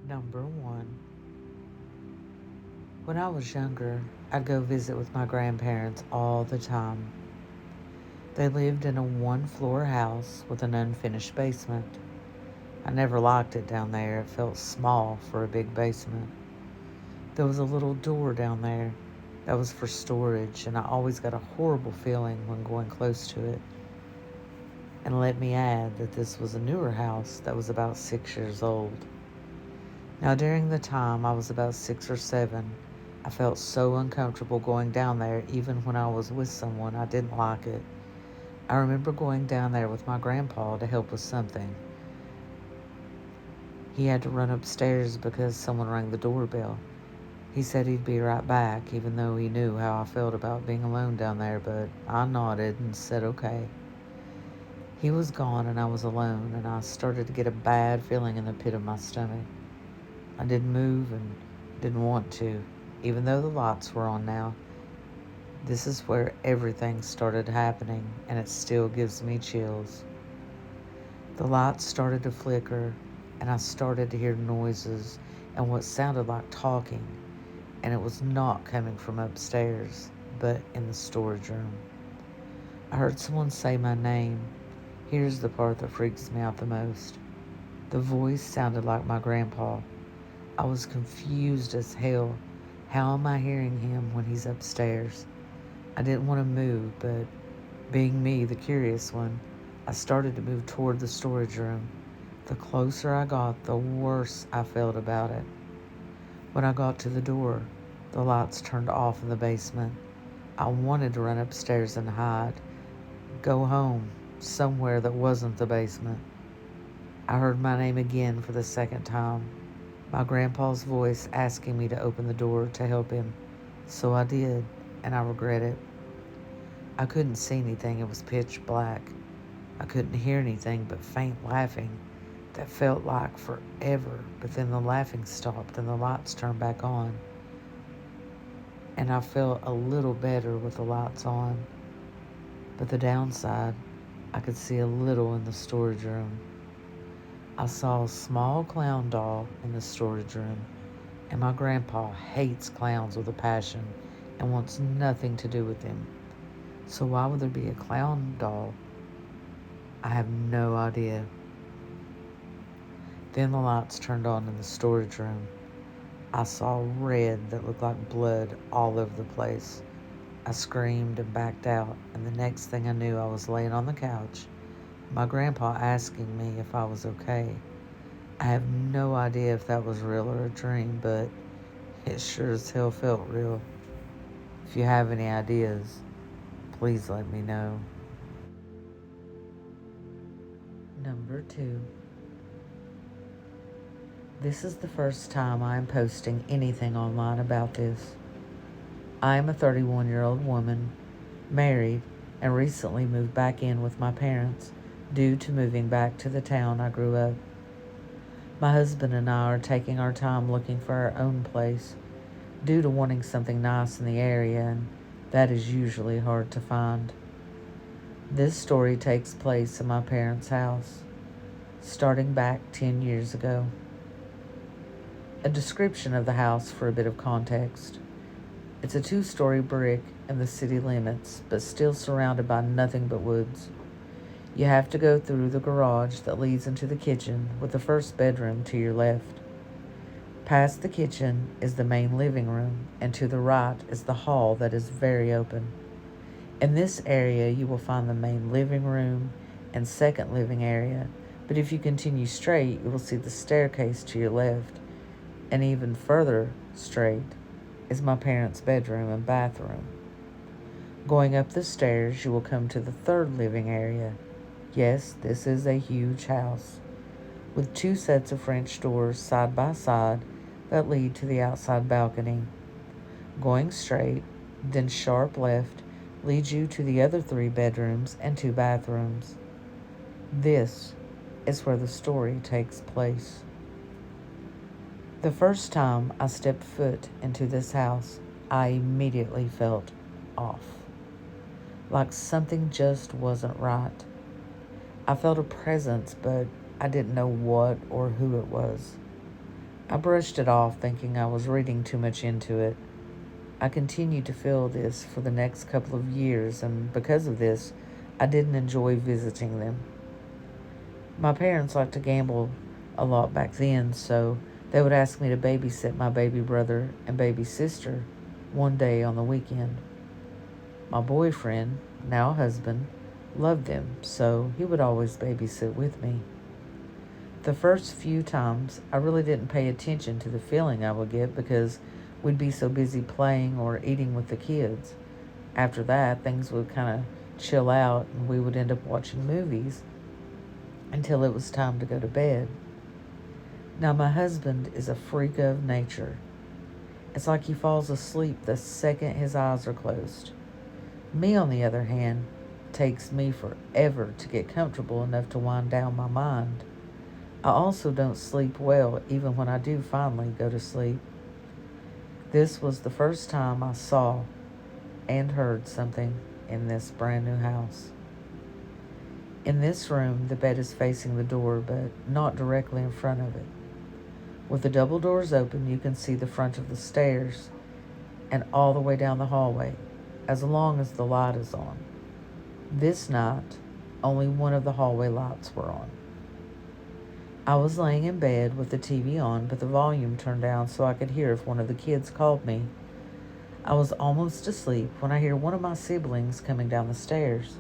Number 1. When I was younger, I'd go visit with my grandparents all the time. They lived in a one-floor house with an unfinished basement. I never liked it down there. It felt small for a big basement. There was a little door down there that was for storage, and I always got a horrible feeling when going close to it. And let me add that this was a newer house that was about 6 years old. Now, during the time I was about 6 or 7, I felt so uncomfortable going down there, even when I was with someone. I didn't like it. I remember going down there with my grandpa to help with something. He had to run upstairs because someone rang the doorbell. He said he'd be right back, even though he knew how I felt about being alone down there, but I nodded and said okay. He was gone and I was alone, and I started to get a bad feeling in the pit of my stomach. I didn't move and didn't want to, even though the lights were on now. This is where everything started happening, and it still gives me chills. The lights started to flicker, and I started to hear noises and what sounded like talking, and it was not coming from upstairs, but in the storage room. I heard someone say my name. Here's the part that freaks me out the most. The voice sounded like my grandpa. I was confused as hell. How am I hearing him when he's upstairs? I didn't want to move, but being me, the curious one, I started to move toward the storage room. The closer I got, the worse I felt about it. When I got to the door, the lights turned off in the basement. I wanted to run upstairs and hide, go home, somewhere that wasn't the basement. I heard my name again for the second time, my grandpa's voice asking me to open the door to help him. So I did, and I regret it. I couldn't see anything, it was pitch black. I couldn't hear anything but faint laughing that felt like forever, but then the laughing stopped and the lights turned back on. And I felt a little better with the lights on. But the downside, I could see a little in the storage room. I saw a small clown doll in the storage room, and my grandpa hates clowns with a passion and wants nothing to do with them. So why would there be a clown doll? I have no idea. Then the lights turned on in the storage room. I saw red that looked like blood all over the place. I screamed and backed out, and the next thing I knew, I was laying on the couch, my grandpa asking me if I was okay. I have no idea if that was real or a dream, but it sure as hell felt real. If you have any ideas, please let me know. Number 2. This is the first time I am posting anything online about this. I am a 31-year-old woman, married, and recently moved back in with my parents due to moving back to the town I grew up. My husband and I are taking our time looking for our own place due to wanting something nice in the area, and that is usually hard to find. This story takes place in my parents' house, starting back 10 years ago. A description of the house for a bit of context. It's a 2-story brick in the city limits, but still surrounded by nothing but woods. You have to go through the garage that leads into the kitchen with the first bedroom to your left. Past the kitchen is the main living room, and to the right is the hall that is very open. In this area, you will find the main living room and second living area, but if you continue straight, you will see the staircase to your left, and even further straight is my parents' bedroom and bathroom. Going up the stairs, you will come to the third living area. Yes, this is a huge house, with 2 sets of French doors side by side that lead to the outside balcony. Going straight, then sharp left, leads you to the other 3 bedrooms and 2 bathrooms. This is where the story takes place. The first time I stepped foot into this house, I immediately felt off, like something just wasn't right. I felt a presence, but I didn't know what or who it was. I brushed it off, thinking I was reading too much into it. I continued to feel this for the next couple of years, and because of this, I didn't enjoy visiting them. My parents liked to gamble a lot back then, so they would ask me to babysit my baby brother and baby sister one day on the weekend. My boyfriend, now husband, loved them, so he would always babysit with me. The first few times, I really didn't pay attention to the feeling I would get because we'd be so busy playing or eating with the kids. After that, things would kind of chill out and we would end up watching movies until it was time to go to bed. Now, my husband is a freak of nature. It's like he falls asleep the second his eyes are closed. Me, on the other hand, takes me forever to get comfortable enough to wind down my mind. I also don't sleep well even when I do finally go to sleep. This was the first time I saw and heard something in this brand new house. In this room, the bed is facing the door, but not directly in front of it. With the double doors open, you can see the front of the stairs and all the way down the hallway, as long as the light is on. This night, only one of the hallway lights were on. I was laying in bed with the TV on, but the volume turned down so I could hear if one of the kids called me. I was almost asleep when I hear one of my siblings coming down the stairs.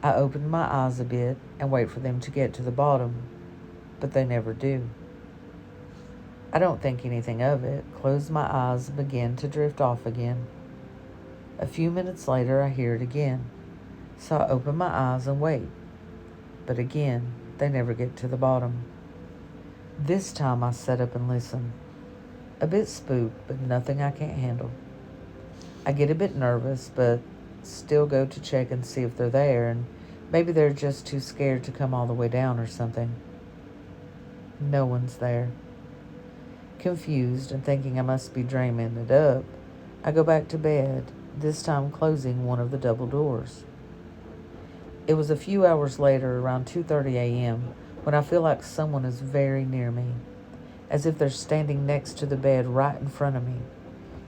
I open my eyes a bit and wait for them to get to the bottom, but they never do. I don't think anything of it, close my eyes and begin to drift off again. A few minutes later, I hear it again, so I open my eyes and wait, but again, they never get to the bottom. This time I sit up and listen. A bit spooked, but nothing I can't handle. I get a bit nervous, but still go to check and see if they're there, and maybe they're just too scared to come all the way down or something. No one's there. Confused and thinking I must be dreaming it up, I go back to bed, this time closing one of the double doors. It was a few hours later, around 2:30 a.m., when I feel like someone is very near me, as if they're standing next to the bed right in front of me.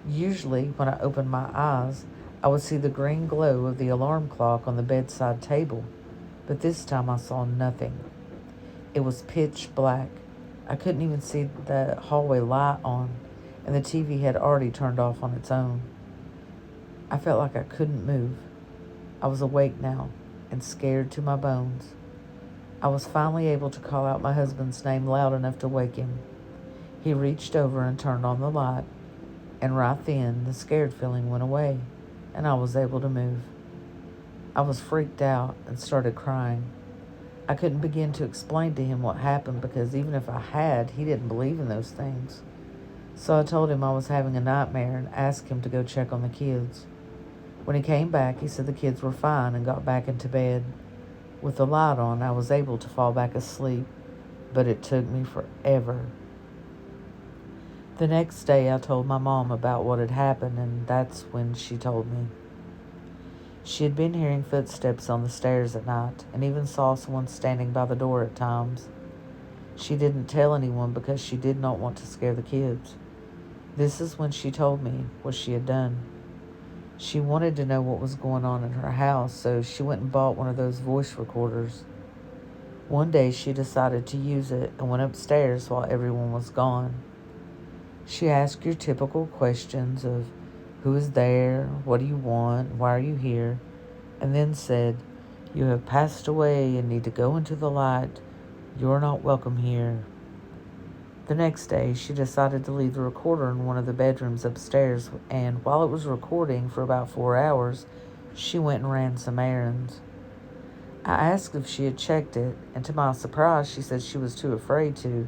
Usually, when I open my eyes, I would see the green glow of the alarm clock on the bedside table, but this time I saw nothing. It was pitch black. I couldn't even see the hallway light on, and the TV had already turned off on its own. I felt like I couldn't move. I was awake now and scared to my bones. I was finally able to call out my husband's name loud enough to wake him. He reached over and turned on the light, and right then the scared feeling went away, and I was able to move. I was freaked out and started crying. I couldn't begin to explain to him what happened because even if I had, he didn't believe in those things. So I told him I was having a nightmare and asked him to go check on the kids. When he came back, he said the kids were fine and got back into bed. With the light on, I was able to fall back asleep, but it took me forever. The next day, I told my mom about what had happened, and that's when she told me. She had been hearing footsteps on the stairs at night and even saw someone standing by the door at times. She didn't tell anyone because she did not want to scare the kids. This is when she told me what she had done. She wanted to know what was going on in her house, so she went and bought one of those voice recorders. One day she decided to use it and went upstairs while everyone was gone. She asked your typical questions of who is there, what do you want, why are you here, and then said, "You have passed away and need to go into the light. You're not welcome here." The next day, she decided to leave the recorder in one of the bedrooms upstairs, and while it was recording for about 4 hours, she went and ran some errands. I asked if she had checked it, and to my surprise, she said she was too afraid to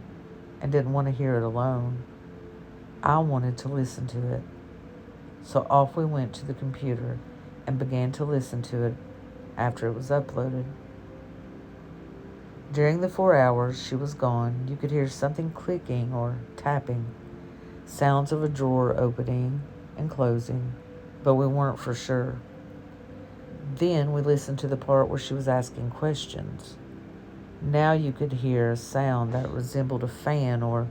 and didn't want to hear it alone. I wanted to listen to it. So off we went to the computer and began to listen to it after it was uploaded. During the 4 hours she was gone, you could hear something clicking or tapping, sounds of a drawer opening and closing, but we weren't for sure. Then we listened to the part where she was asking questions. Now you could hear a sound that resembled a fan or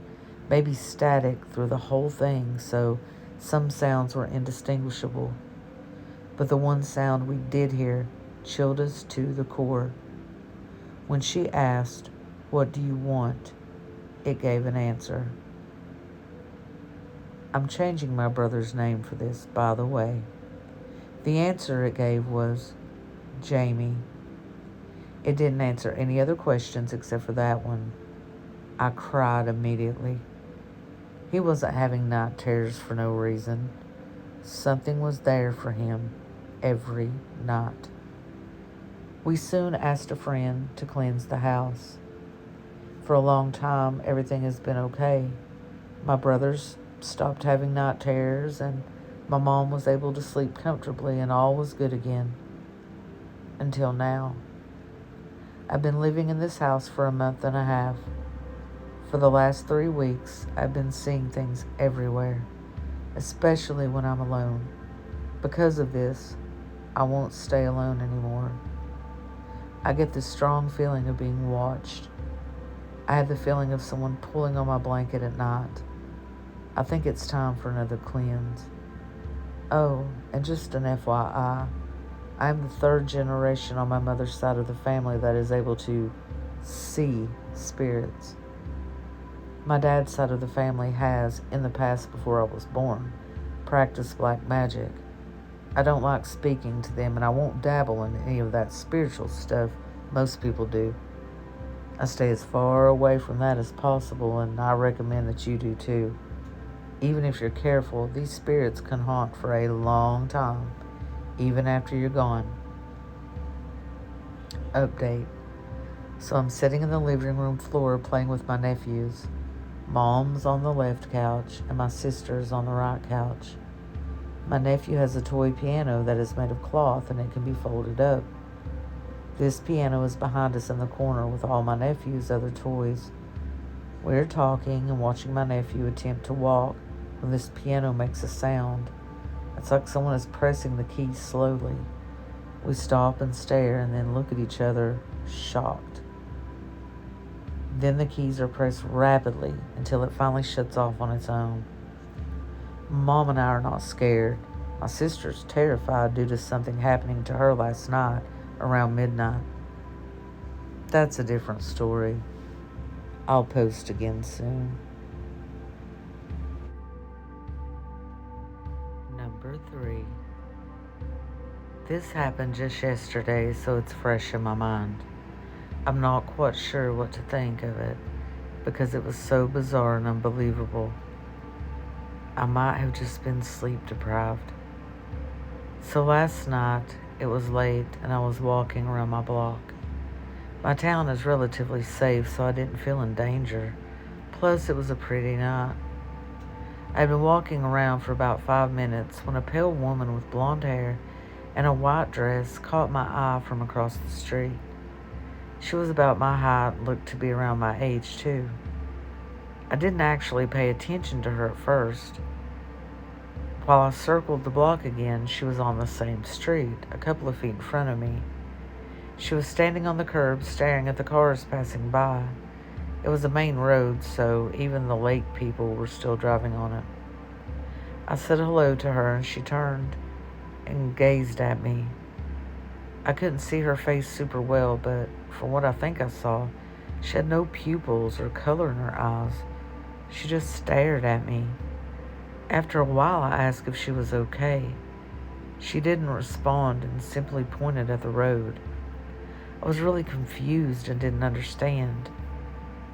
maybe static through the whole thing, so some sounds were indistinguishable. But the one sound we did hear chilled us to the core. When she asked, "What do you want?" it gave an answer. I'm changing my brother's name for this, by the way. The answer it gave was Jamie. It didn't answer any other questions except for that one. I cried immediately. He wasn't having night terrors for no reason. Something was there for him every night. We soon asked a friend to cleanse the house. For a long time, everything has been okay. My brothers stopped having night terrors, and my mom was able to sleep comfortably, and all was good again. Until now. I've been living in this house for a month and a half. For the last 3 weeks, I've been seeing things everywhere, especially when I'm alone. Because of this, I won't stay alone anymore. I get this strong feeling of being watched. I have the feeling of someone pulling on my blanket at night. I think it's time for another cleanse. Oh, and just an FYI, I am the third generation on my mother's side of the family that is able to see spirits. My dad's side of the family has, in the past before I was born, practiced black magic. I don't like speaking to them, and I won't dabble in any of that spiritual stuff most people do. I stay as far away from that as possible, and I recommend that you do too. Even if you're careful, these spirits can haunt for a long time, even after you're gone. Update. So I'm sitting in the living room floor playing with my nephews. Mom's on the left couch, and my sister's on the right couch. My nephew has a toy piano that is made of cloth, and it can be folded up. This piano is behind us in the corner with all my nephew's other toys. We're talking and watching my nephew attempt to walk when this piano makes a sound. It's like someone is pressing the keys slowly. We stop and stare and then look at each other, shocked. Then the keys are pressed rapidly until it finally shuts off on its own. Mom and I are not scared. My sister's terrified due to something happening to her last night around midnight. That's a different story. I'll post again soon. Number 3. This happened just yesterday, so it's fresh in my mind. I'm not quite sure what to think of it because it was so bizarre and unbelievable. I might have just been sleep deprived. So last night, it was late and I was walking around my block. My town is relatively safe, so I didn't feel in danger. Plus, it was a pretty night. I had been walking around for about 5 minutes when a pale woman with blonde hair and a white dress caught my eye from across the street. She was about my height and looked to be around my age, too. I didn't actually pay attention to her at first. While I circled the block again, she was on the same street, a couple of feet in front of me. She was standing on the curb, staring at the cars passing by. It was a main road, so even the lake people were still driving on it. I said hello to her, and she turned and gazed at me. I couldn't see her face super well, but from what I think I saw, she had no pupils or color in her eyes. She just stared at me. After a while, I asked if she was okay. She didn't respond and simply pointed at the road. I was really confused and didn't understand.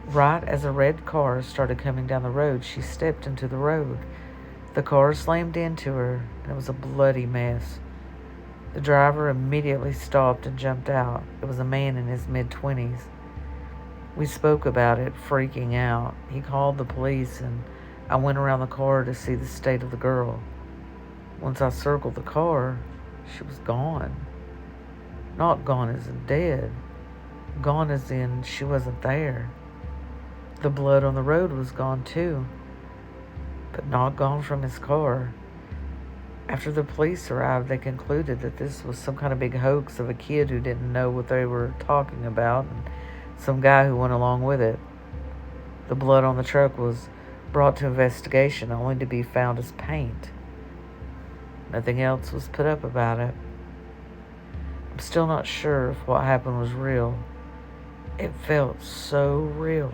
Right as a red car started coming down the road, she stepped into the road. The car slammed into her, and it was a bloody mess. The driver immediately stopped and jumped out. It was a man in his mid-20s. We spoke about it, freaking out. He called the police, and I went around the car to see the state of the girl. Once I circled the car, she was gone. Not gone as in dead. Gone as in she wasn't there. The blood on the road was gone too, but not gone from his car. After the police arrived, they concluded that this was some kind of big hoax of a kid who didn't know what they were talking about and some guy who went along with it. The blood on the truck was brought to investigation only to be found as paint. Nothing else was put up about it. I'm still not sure if what happened was real. It felt so real,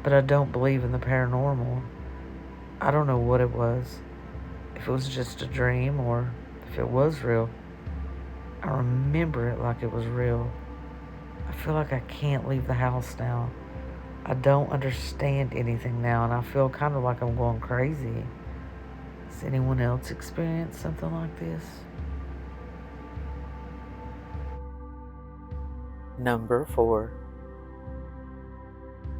but I don't believe in the paranormal. I don't know what it was, if it was just a dream or if it was real. I remember it like it was real. I feel like I can't leave the house now. I don't understand anything now, and I feel kind of like I'm going crazy. Has anyone else experienced something like this? Number 4.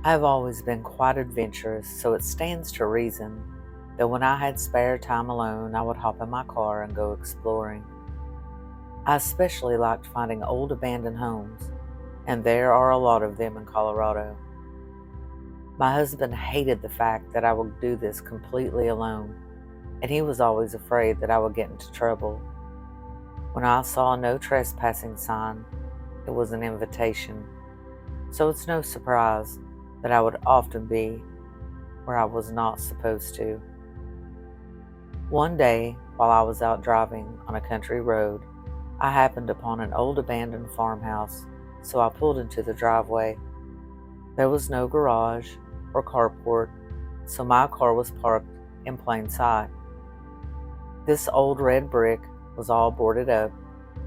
I've always been quite adventurous, so it stands to reason that when I had spare time alone, I would hop in my car and go exploring. I especially liked finding old abandoned homes, and there are a lot of them in Colorado. My husband hated the fact that I would do this completely alone, and he was always afraid that I would get into trouble. When I saw a no trespassing sign, it was an invitation, so it's no surprise that I would often be where I was not supposed to. One day, while I was out driving on a country road, I happened upon an old abandoned farmhouse, so I pulled into the driveway. There was no garage or carport, so my car was parked in plain sight. This old red brick was all boarded up,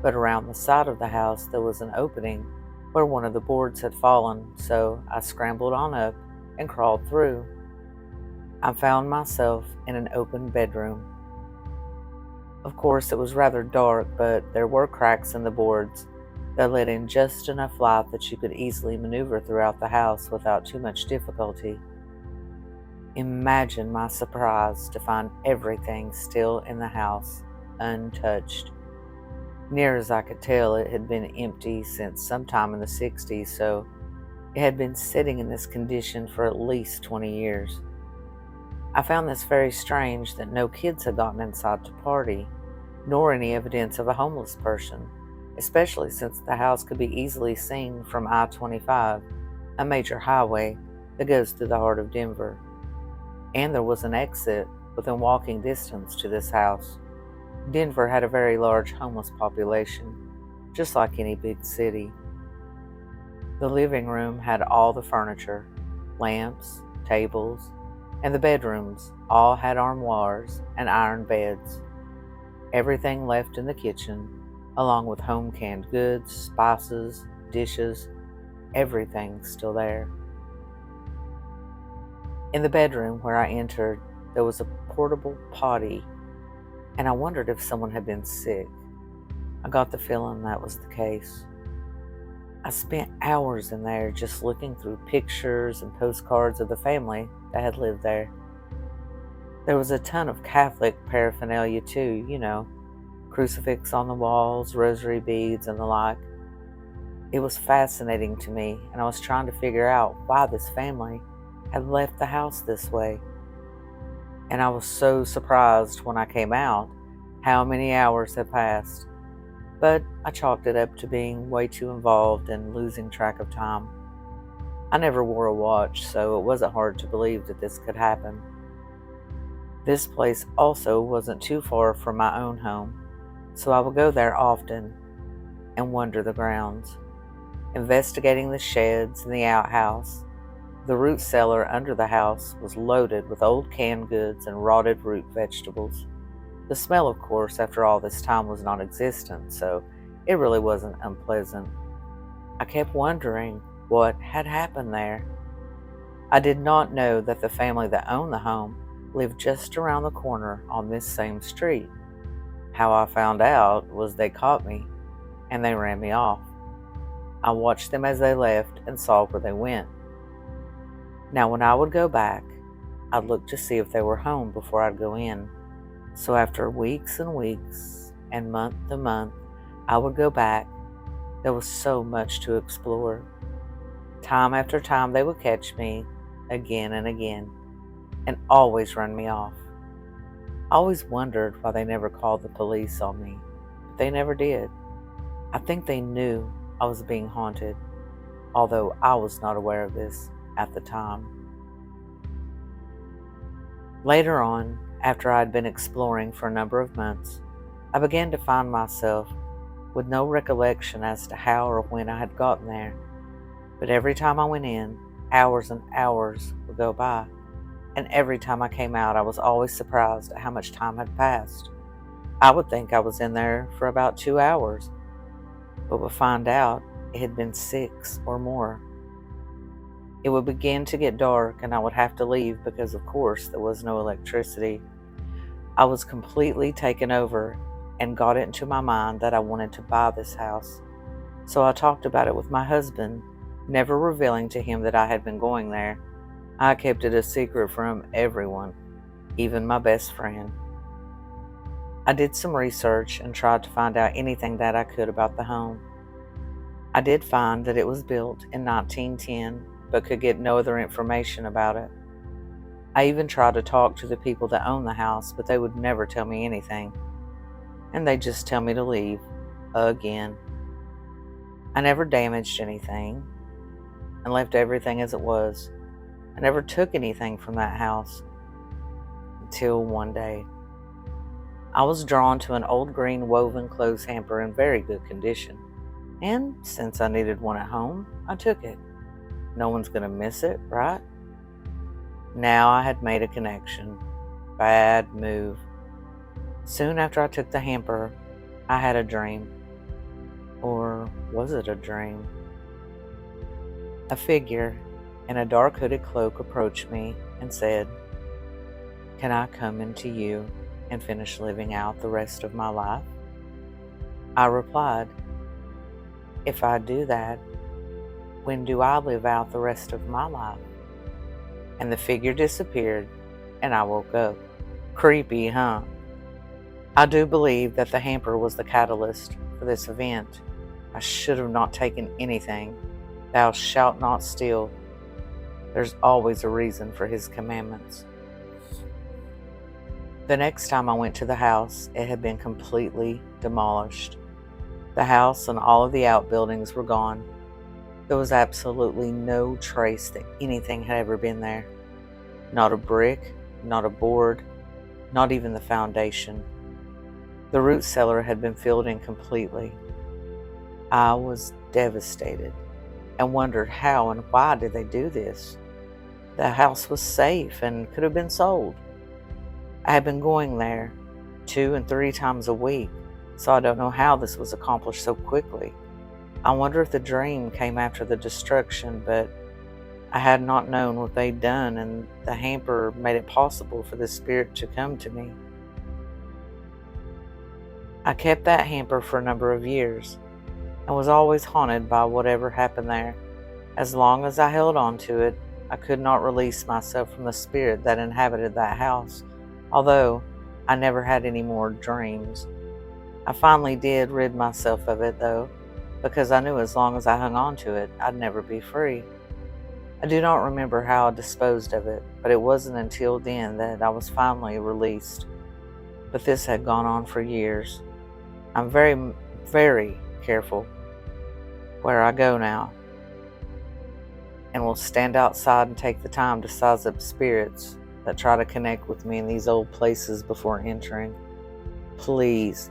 but around the side of the house there was an opening where one of the boards had fallen, so I scrambled on up and crawled through. I found myself in an open bedroom. Of course, it was rather dark, but there were cracks in the boards that let in just enough light that you could easily maneuver throughout the house without too much difficulty. Imagine my surprise to find everything still in the house, untouched. Near as I could tell, it had been empty since sometime in the 60s, so it had been sitting in this condition for at least 20 years. I found this very strange that no kids had gotten inside to party, nor any evidence of a homeless person, especially since the house could be easily seen from I-25, a major highway that goes through the heart of Denver. And there was an exit within walking distance to this house. Denver had a very large homeless population, just like any big city. The living room had all the furniture, lamps, tables, and the bedrooms all had armoires and iron beds. Everything left in the kitchen, along with home canned goods, spices, dishes, everything still there. In the bedroom where I entered, there was a portable potty, and I wondered if someone had been sick. I got the feeling that was the case. I spent hours in there just looking through pictures and postcards of the family that had lived there. There was a ton of Catholic paraphernalia too, crucifix on the walls, rosary beads, and the like. It was fascinating to me, and I was trying to figure out why this family had left the house this way. And I was so surprised when I came out how many hours had passed. But I chalked it up to being way too involved and losing track of time. I never wore a watch, so it wasn't hard to believe that this could happen. This place also wasn't too far from my own home, so I would go there often and wander the grounds, investigating the sheds and the outhouse. The root cellar under the house was loaded with old canned goods and rotted root vegetables. The smell, of course, after all this time was non-existent, so it really wasn't unpleasant. I kept wondering what had happened there. I did not know that the family that owned the home lived just around the corner on this same street. How I found out was they caught me, and they ran me off. I watched them as they left and saw where they went. Now, when I would go back, I'd look to see if they were home before I'd go in. So after weeks and weeks and month to month, I would go back. There was so much to explore. Time after time, they would catch me again and again, and always run me off. I always wondered why they never called the police on me, but they never did. I think they knew I was being haunted, although I was not aware of this at the time. Later on, after I had been exploring for a number of months, I began to find myself with no recollection as to how or when I had gotten there. But every time I went in, hours and hours would go by, and every time I came out, I was always surprised at how much time had passed. I would think I was in there for about 2 hours, but would find out it had been 6 or more. It would begin to get dark, and I would have to leave because, of course, there was no electricity. I was completely taken over and got it into my mind that I wanted to buy this house. So I talked about it with my husband, never revealing to him that I had been going there. I kept it a secret from everyone, even my best friend. I did some research and tried to find out anything that I could about the home. I did find that it was built in 1910, but could get no other information about it. I even tried to talk to the people that own the house, but they would never tell me anything. And they'd just tell me to leave again. I never damaged anything and left everything as it was. I never took anything from that house until one day. I was drawn to an old green woven clothes hamper in very good condition. And since I needed one at home, I took it. No one's going to miss it, right? Now I had made a connection. Bad move. Soon after I took the hamper, I had a dream. Or was it a dream? A figure in a dark hooded cloak approached me and said, "Can I come into you and finish living out the rest of my life?" I replied, "If I do that, when do I live out the rest of my life?" And the figure disappeared, and I woke up. Creepy, huh? I do believe that the hamper was the catalyst for this event. I should have not taken anything. Thou shalt not steal. There's always a reason for his commandments. The next time I went to the house, it had been completely demolished. The house and all of the outbuildings were gone. There was absolutely no trace that anything had ever been there. Not a brick, not a board, not even the foundation. The root cellar had been filled in completely. I was devastated and wondered how and why did they do this. The house was safe and could have been sold. I had been going there 2 and 3 times a week, so I don't know how this was accomplished so quickly. I wonder if the dream came after the destruction, but I had not known what they'd done, and the hamper made it possible for the spirit to come to me. I kept that hamper for a number of years and was always haunted by whatever happened there. As long as I held on to it, I could not release myself from the spirit that inhabited that house, although I never had any more dreams. I finally did rid myself of it, though, because I knew as long as I hung on to it, I'd never be free. I do not remember how I disposed of it, but it wasn't until then that I was finally released. But this had gone on for years. I'm very, very careful where I go now, and will stand outside and take the time to size up spirits that try to connect with me in these old places before entering. Please,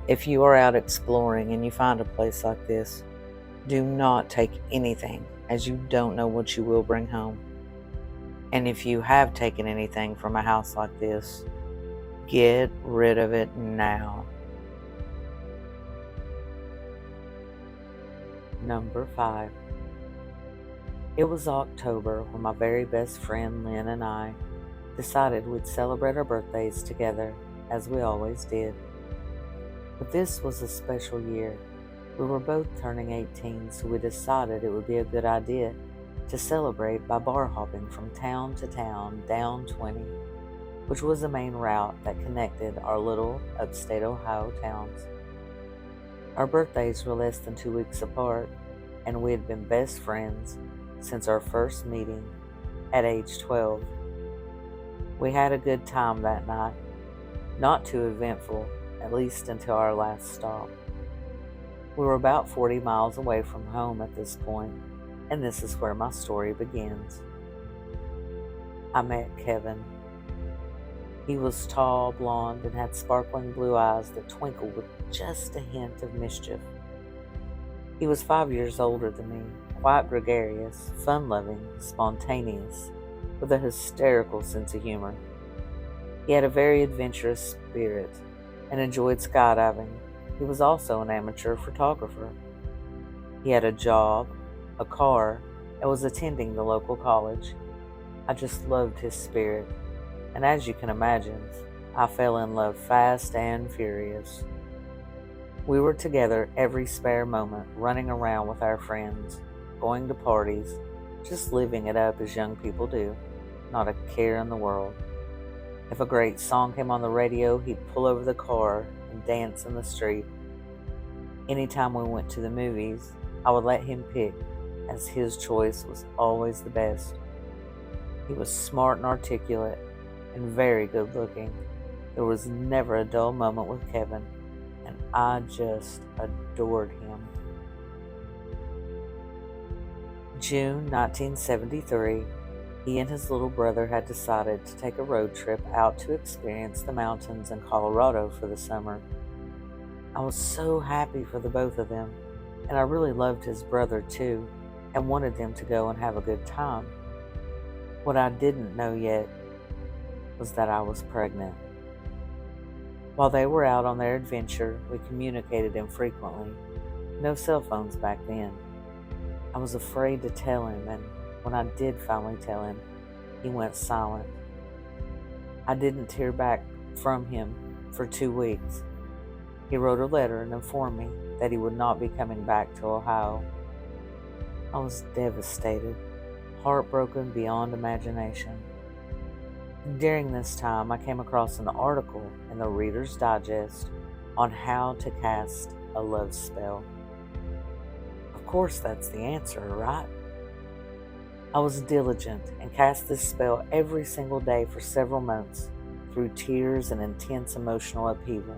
if you are out exploring and you find a place like this, do not take anything, as you don't know what you will bring home. And if you have taken anything from a house like this, get rid of it now. Number 5. It was October when my very best friend Lynn and I decided we'd celebrate our birthdays together, as we always did. But this was a special year. We were both turning 18, so we decided it would be a good idea to celebrate by bar hopping from town to town down 20, which was the main route that connected our little upstate Ohio towns. Our birthdays were less than 2 weeks apart, and we had been best friends since our first meeting at age 12. We had a good time that night, not too eventful, at least until our last stop. We were about 40 miles away from home at this point, and this is where my story begins. I met Kevin. He was tall, blond, and had sparkling blue eyes that twinkled with just a hint of mischief. He was 5 years older than me, quite gregarious, fun-loving, spontaneous, with a hysterical sense of humor. He had a very adventurous spirit and enjoyed skydiving. He was also an amateur photographer. He had a job, a car, and was attending the local college. I just loved his spirit, and as you can imagine, I fell in love fast and furious. We were together every spare moment, running around with our friends, going to parties, just living it up as young people do, not a care in the world. If a great song came on the radio, he'd pull over the car and dance in the street. Anytime we went to the movies, I would let him pick, as his choice was always the best. He was smart and articulate, and very good looking. There was never a dull moment with Kevin, and I just adored him. June 1973, he and his little brother had decided to take a road trip out to experience the mountains in Colorado for the summer. I was so happy for the both of them, and I really loved his brother too, and wanted them to go and have a good time. What I didn't know yet was that I was pregnant. While they were out on their adventure, we communicated infrequently. No cell phones back then. I was afraid to tell him, and when I did finally tell him, he went silent. I didn't hear back from him for 2 weeks. He wrote a letter and informed me that he would not be coming back to Ohio. I was devastated, heartbroken beyond imagination. During this time, I came across an article in the Reader's Digest on how to cast a love spell. Of course, that's the answer, right? I was diligent and cast this spell every single day for several months through tears and intense emotional upheaval.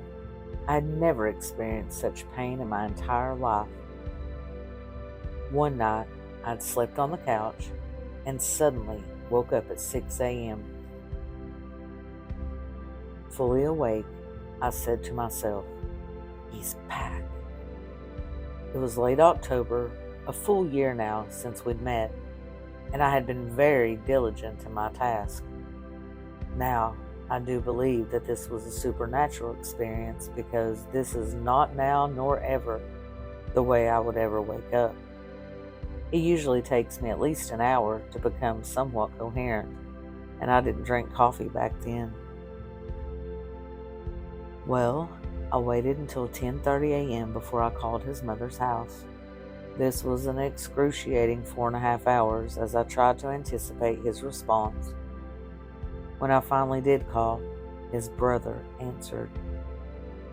I had never experienced such pain in my entire life. One night, I'd slept on the couch and suddenly woke up at 6 a.m. Fully awake, I said to myself, "He's back." It was late October, a full year now since we'd met, and I had been very diligent in my task. Now, I do believe that this was a supernatural experience, because this is not now nor ever the way I would ever wake up. It usually takes me at least an hour to become somewhat coherent, and I didn't drink coffee back then. Well, I waited until 10:30 a.m. before I called his mother's house. This was an excruciating 4.5 hours as I tried to anticipate his response. When I finally did call, his brother answered.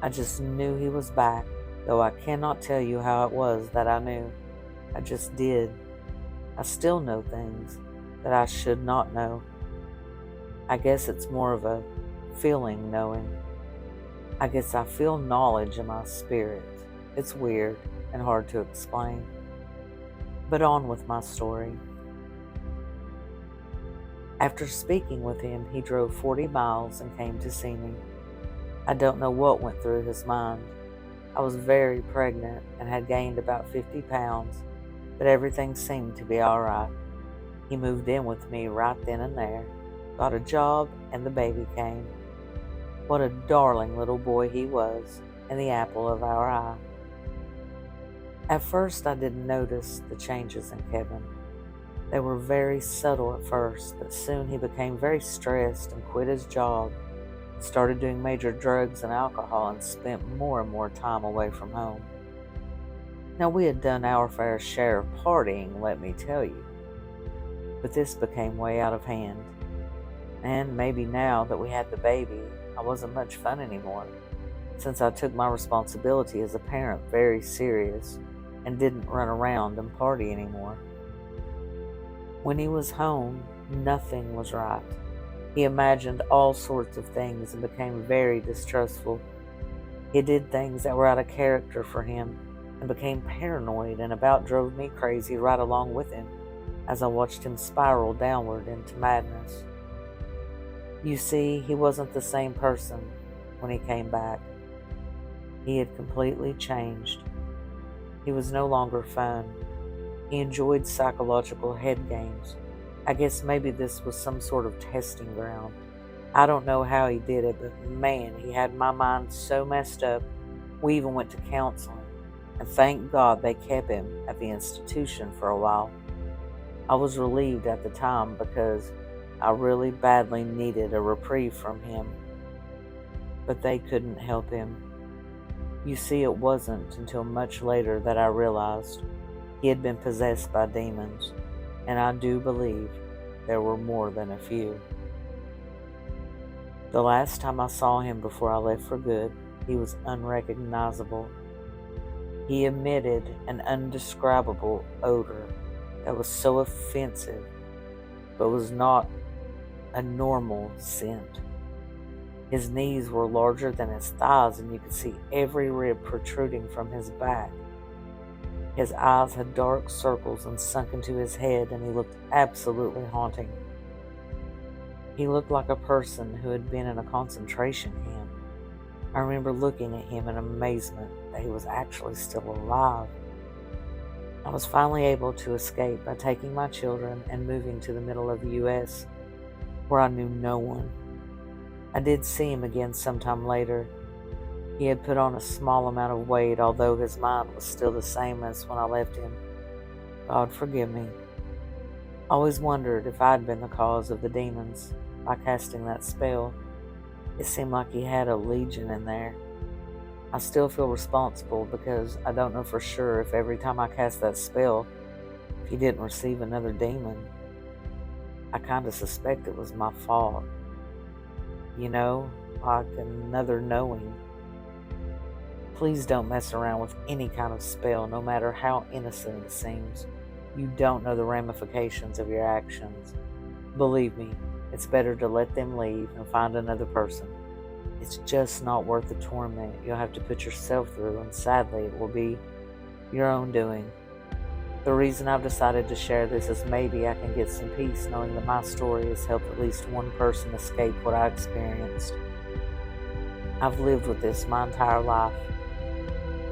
I just knew he was back, though I cannot tell you how it was that I knew. I just did. I still know things that I should not know. I guess it's more of a feeling knowing. I guess I feel knowledge in my spirit. It's weird and hard to explain. But on with my story. After speaking with him, he drove 40 miles and came to see me. I don't know what went through his mind. I was very pregnant and had gained about 50 pounds, but everything seemed to be all right. He moved in with me right then and there, got a job, and the baby came. What a darling little boy he was, and the apple of our eye. At first, I didn't notice the changes in Kevin. They were very subtle at first, but soon he became very stressed and quit his job, started doing major drugs and alcohol, and spent more and more time away from home. Now, we had done our fair share of partying, let me tell you, but this became way out of hand. And maybe now that we had the baby, I wasn't much fun anymore, since I took my responsibility as a parent very serious and didn't run around and party anymore. When he was home, nothing was right. He imagined all sorts of things and became very distrustful. He did things that were out of character for him and became paranoid, and about drove me crazy right along with him as I watched him spiral downward into madness. You see, he wasn't the same person when he came back. He had completely changed. He was no longer fun. He enjoyed psychological head games. I guess maybe this was some sort of testing ground. I don't know how he did it, but man, he had my mind so messed up. We even went to counseling, and thank God they kept him at the institution for a while. I was relieved at the time because I really badly needed a reprieve from him, but they couldn't help him. You see, it wasn't until much later that I realized he had been possessed by demons, and I do believe there were more than a few. The last time I saw him before I left for good, he was unrecognizable. He emitted an indescribable odor that was so offensive, but was not a normal scent. His knees were larger than his thighs, and you could see every rib protruding from his back. His eyes had dark circles and sunk into his head, and he looked absolutely haunting. He looked like a person who had been in a concentration camp. I remember looking at him in amazement that he was actually still alive. I was finally able to escape by taking my children and moving to the middle of the U.S., where I knew no one. I did see him again sometime later. He had put on a small amount of weight, although his mind was still the same as when I left him. God forgive me. I always wondered if I'd been the cause of the demons by casting that spell. It seemed like he had a legion in there. I still feel responsible because I don't know for sure if every time I cast that spell, if he didn't receive another demon. I kind of suspect it was my fault. You know, like another knowing. Please don't mess around with any kind of spell, no matter how innocent it seems. You don't know the ramifications of your actions. Believe me, it's better to let them leave and find another person. It's just not worth the torment you'll have to put yourself through, and sadly, it will be your own doing. The reason I've decided to share this is maybe I can get some peace knowing that my story has helped at least one person escape what I experienced. I've lived with this my entire life.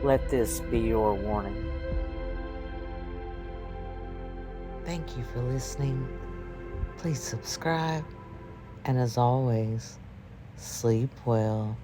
Let this be your warning. Thank you for listening. Please subscribe, and as always, sleep well.